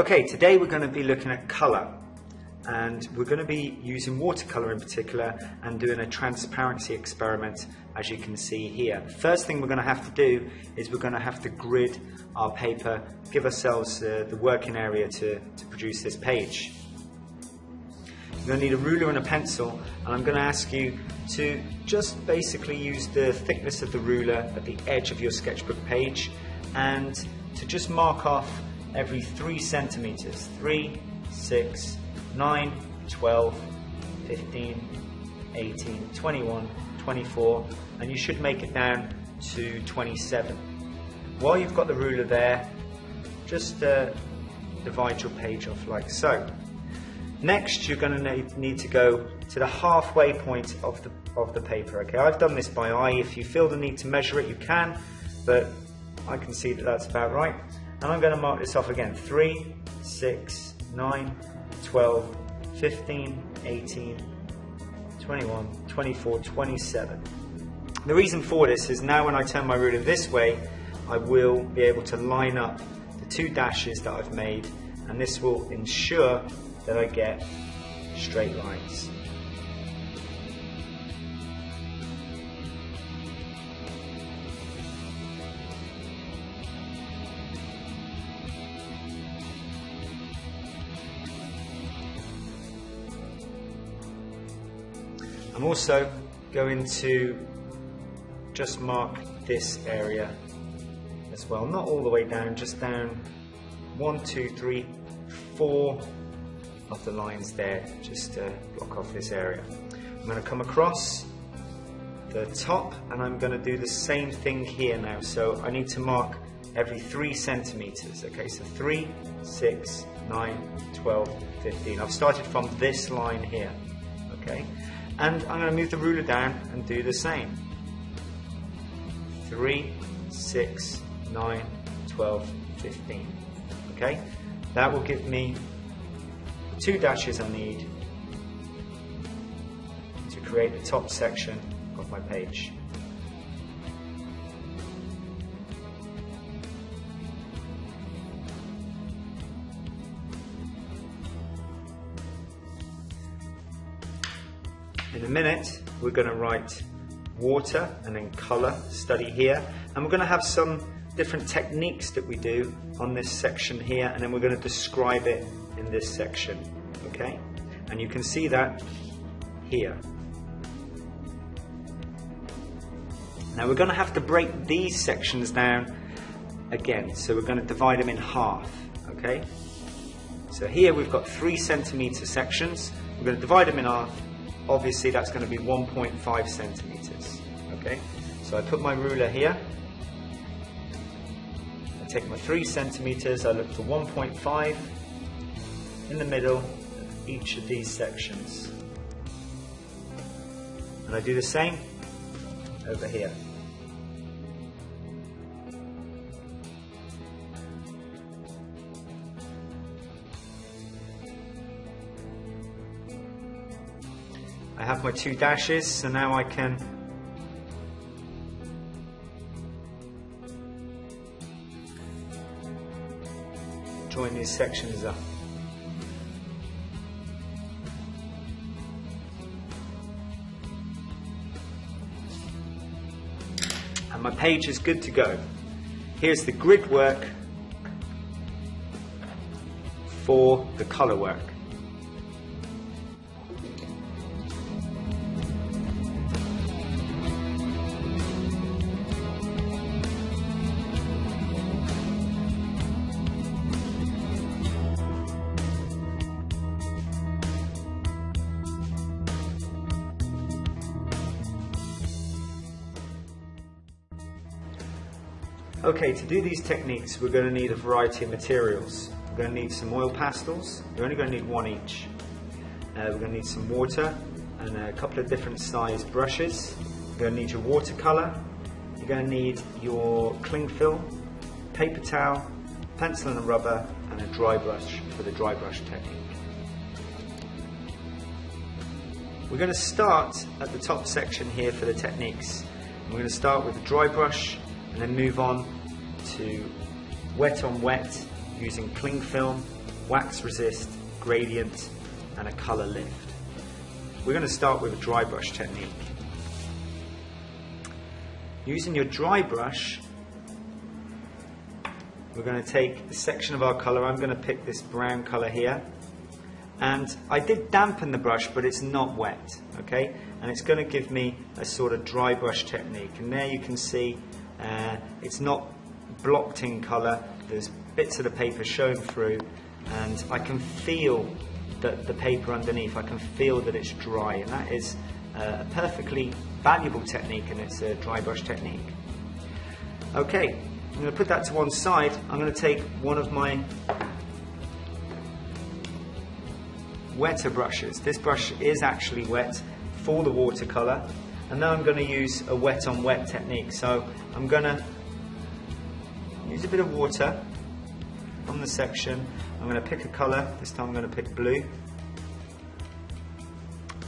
Okay, today we're going to be looking at colour, and we're going to be using watercolour in particular and doing a transparency experiment, as you can see here. The first thing we're going to have to do is we're going to have to grid our paper, give ourselves the working area to produce this page. You're going to need a ruler and a pencil, and I'm going to ask you to just basically use the thickness of the ruler at the edge of your sketchbook page and to just mark off every 3 centimeters, 3, 6, 9, 12, 15, 18, 21, 24, and you should make it down to 27. While you've got the ruler there, just divide your page off like so. Next, you're going to need to go to the halfway point of the paper. Okay, I've done this by eye. If you feel the need to measure it, you can, but I can see that that's about right. And I'm going to mark this off again. 3, 6, 9, 12, 15, 18, 21, 24, 27. The reason for this is now when I turn my ruler this way, I will be able to line up the 2 dashes that I've made, and this will ensure that I get straight lines. I'm also going to just mark this area as well, not all the way down, just down 1, 2, 3, 4 of the lines there, just to block off this area. I'm going to come across the top and I'm going to do the same thing here now. So I need to mark every 3 centimeters. Okay, so 3, 6, 9, 12, 15. I've started from this line here. Okay, and I'm going to move the ruler down and do the same. 3, 6, 9, 12, 15. Okay, that will give me 2 dashes I need to create the top section of my page. In a minute we're going to write water and then colour, study here, and we're going to have some different techniques that we do on this section here, and then we're going to describe it in this section. Okay, and you can see that here. Now we're going to have to break these sections down again, so we're going to divide them in half. Okay, so here we've got 3 centimeter sections. We're going to divide them in half. Obviously that's going to be 1.5 centimeters. Okay, so I put my ruler here, I take my 3 centimeters, I look for 1.5 in the middle of each of these sections, and I do the same over here. I have my 2 dashes, so now I can join these sections up. And my page is good to go. Here's the grid work for the colour work. Okay, to do these techniques we're going to need a variety of materials. We're going to need some oil pastels. You're only going to need 1 each. We're going to need some water and a couple of different size brushes. You're going to need your watercolour. You're going to need your cling film, paper towel, pencil and a rubber, and a dry brush for the dry brush technique. We're going to start at the top section here for the techniques. We're going to start with a dry brush and then move on to wet on wet using cling film wax resist, gradient, and a colour lift. We're going to start with a dry brush technique. Using your dry brush, we're going to take a section of our colour. I'm going to pick this brown colour here, and I did dampen the brush, but it's not wet, okay? And it's going to give me a sort of dry brush technique. And there you can see it's not blocked in colour. There's bits of the paper showing through, and I can feel that the paper underneath, I can feel that it's dry, and that is a perfectly valuable technique, and it's a dry brush technique. Okay, I'm going to put that to one side. I'm going to take one of my wetter brushes. This brush is actually wet for the watercolour, and now I'm going to use a wet on wet technique. So I'm going to use a bit of water on the section. I'm going to pick a colour. This time I'm going to pick blue,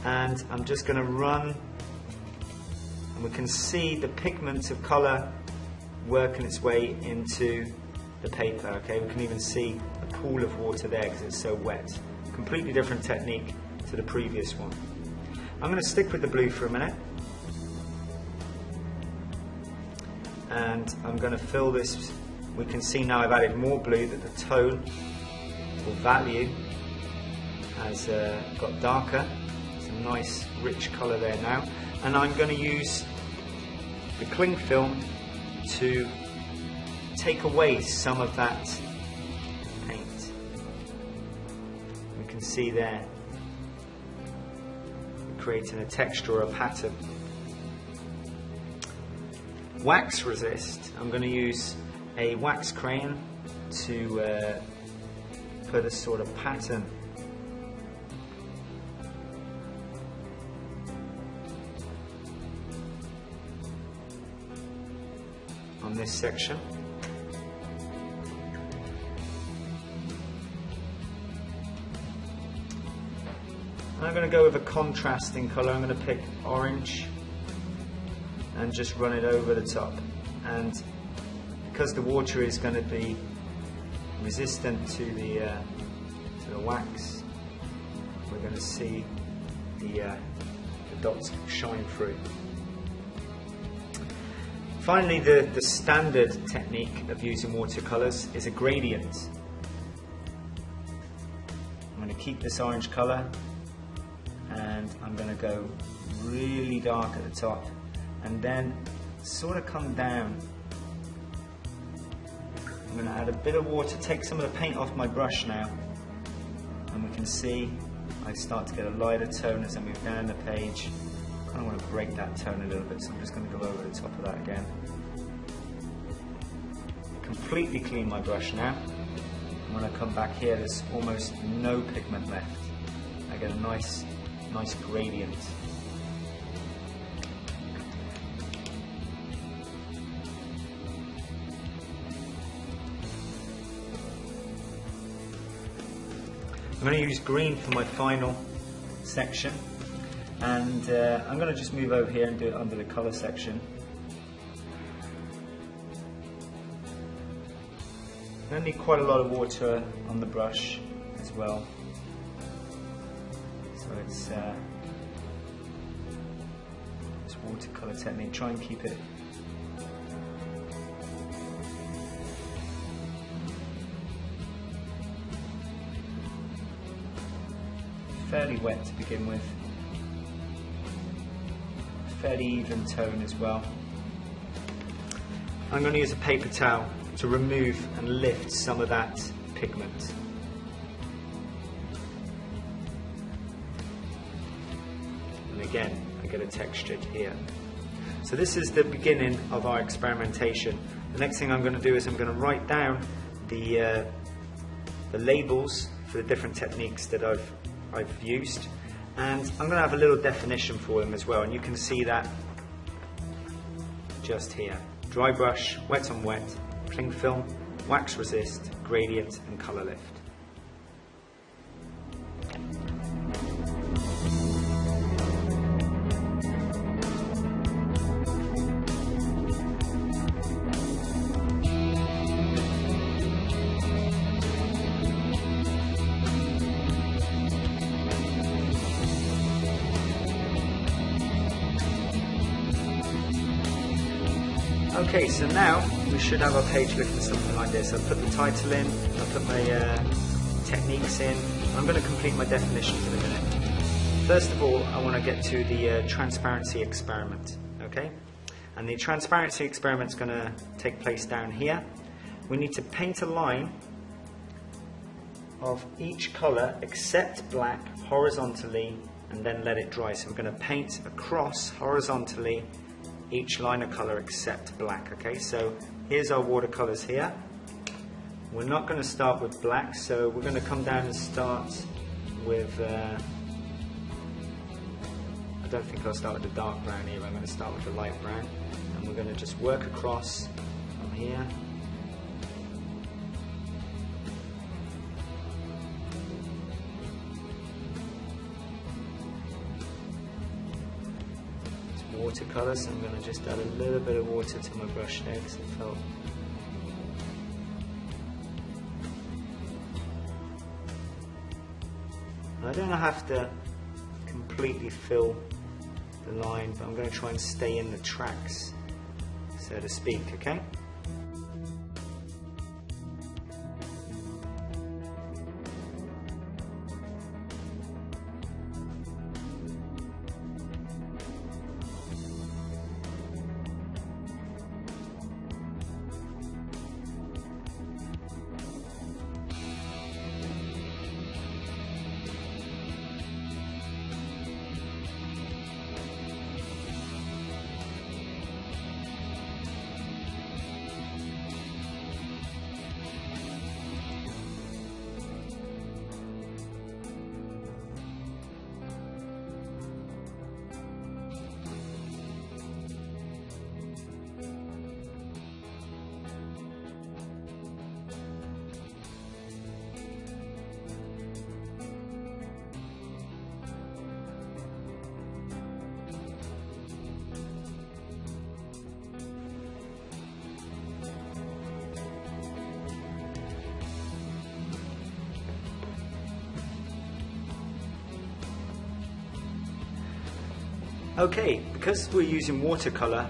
and I'm just going to run, and we can see the pigment of colour working its way into the paper. Okay, we can even see a pool of water there because it's so wet. Completely different technique to the previous one. I'm going to stick with the blue for a minute, and I'm going to fill this. We can see now I've added more blue, that the tone or value has got darker. It's a nice rich colour there now, and I'm going to use the cling film to take away some of that paint. We can see there creating a texture or a pattern. Wax resist, I'm going to use a wax crayon to put a sort of pattern on this section. And I'm going to go with a contrasting colour. I'm going to pick orange and just run it over the top. And because the water is going to be resistant to the wax, we're going to see the dots shine through. Finally, the standard technique of using watercolours is a gradient. I'm going to keep this orange colour, and I'm going to go really dark at the top, and then sort of come down. I'm going to add a bit of water, take some of the paint off my brush now, and we can see I start to get a lighter tone as I move down the page. I kind of want to break that tone a little bit, so I'm just going to go over the top of that again. Completely clean my brush now. And when I come back here, there's almost no pigment left. I get a nice gradient. I'm going to use green for my final section, and I'm going to just move over here and do it under the colour section. I need quite a lot of water on the brush as well, so it's watercolour technique. Try and keep it fairly wet to begin with, fairly even tone as well. I'm going to use a paper towel to remove and lift some of that pigment. And again, I get a texture here. So this is the beginning of our experimentation. The next thing I'm going to do is I'm going to write down the labels for the different techniques that I've used, and I'm going to have a little definition for them as well, and you can see that just here. Dry brush, wet on wet, cling film, wax resist, gradient, and colour lift. Okay, so now we should have our page looking something like this. I've put the title in, I've put my techniques in. I'm going to complete my definitions in a minute. First of all, I want to get to the transparency experiment, okay? And the transparency experiment is going to take place down here. We need to paint a line of each colour except black horizontally and then let it dry. So we're going to paint across horizontally each line of colour except black, okay? So here's our watercolours here. We're not going to start with black, so we're going to come down and start with I don't think I'll start with the dark brown here. I'm going to start with the light brown, and we're going to just work across from here. It's watercolour, so I'm going to just add a little bit of water to my brush there because it felt. I don't have to completely fill the line, but I'm going to try and stay in the tracks, so to speak, okay? Okay, because we're using watercolour,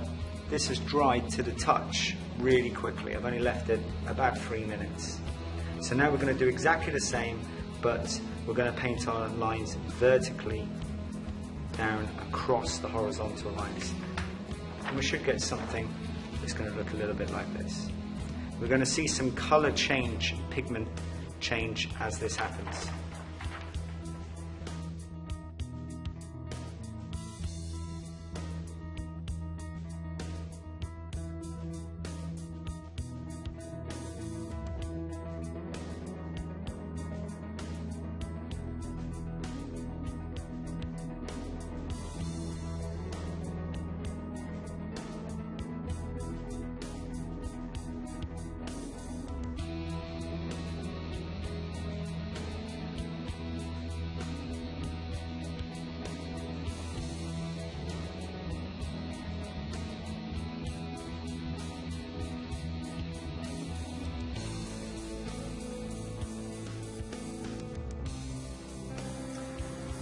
this has dried to the touch really quickly. I've only left it about 3 minutes. So now we're going to do exactly the same, but we're going to paint our lines vertically down across the horizontal lines. And we should get something that's going to look a little bit like this. We're going to see some colour change, pigment change as this happens.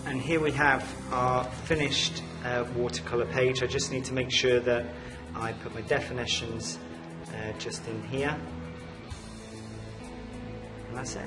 And here we have our finished watercolour page. I just need to make sure that I put my definitions just in here. And that's it.